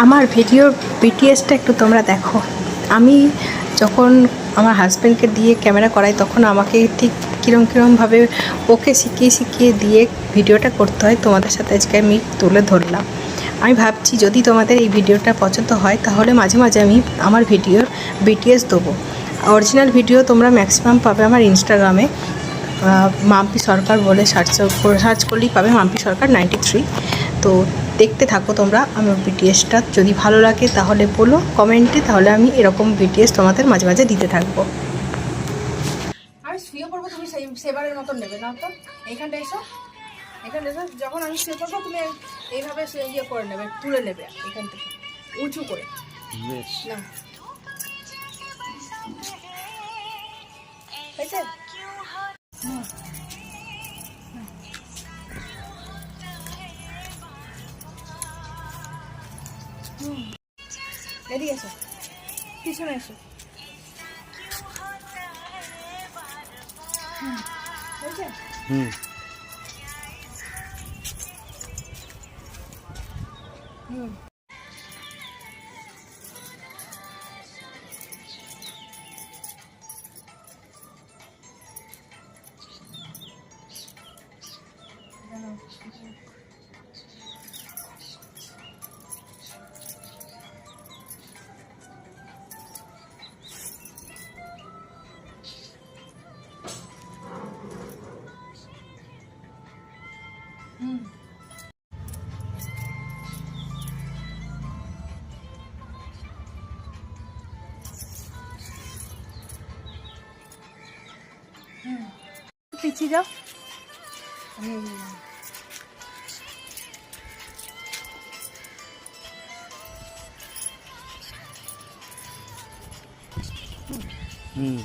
আমার ভিডিওর বিটিএসটা একটু তোমরা দেখো। আমি যখন আমার হাজব্যান্ডকে দিয়ে ক্যামেরা করাই তখন আমাকে ঠিক কীরমভাবে ওকে শিখিয়ে দিয়ে ভিডিওটা করতে হয় তোমাদের সাথে আজকে আমি তুলে ধরলাম। আমি ভাবছি যদি তোমাদের এই ভিডিওটা পছন্দ হয় তাহলে মাঝে মাঝে আমি আমার ভিডিওর বিটিএস দেবো। অরিজিনাল ভিডিও তোমরা ম্যাক্সিমাম পাবে আমার ইনস্টাগ্রামে, মাম্পি সরকার বলে সার্চ করলেই পাবে, মাম্পি সরকার 93। তো দেখতে থাকো তোমরা আমার বিটিএসটা, যদি ভালো লাগে তাহলে বলো কমেন্টে, তাহলে আমি এরকম বিটিএস তোমাদের মাঝে মাঝে দিতে থাকবো। আমি শুয়ে পড়বো, তুমি সেবারের মতন নেবে না তো। এইখানটা এসো, এখানটা এসো, যখন আমি শুয়ে পড়বো তুমি এইভাবে ইয়ে করে নেবে, তুলে নেবে এখান থেকে উঁচু করে না। হয়েছে? এদিকে এসো, পিছনে এসো। হয়েছে? হুম। পিছিয়ে যাও। হুম।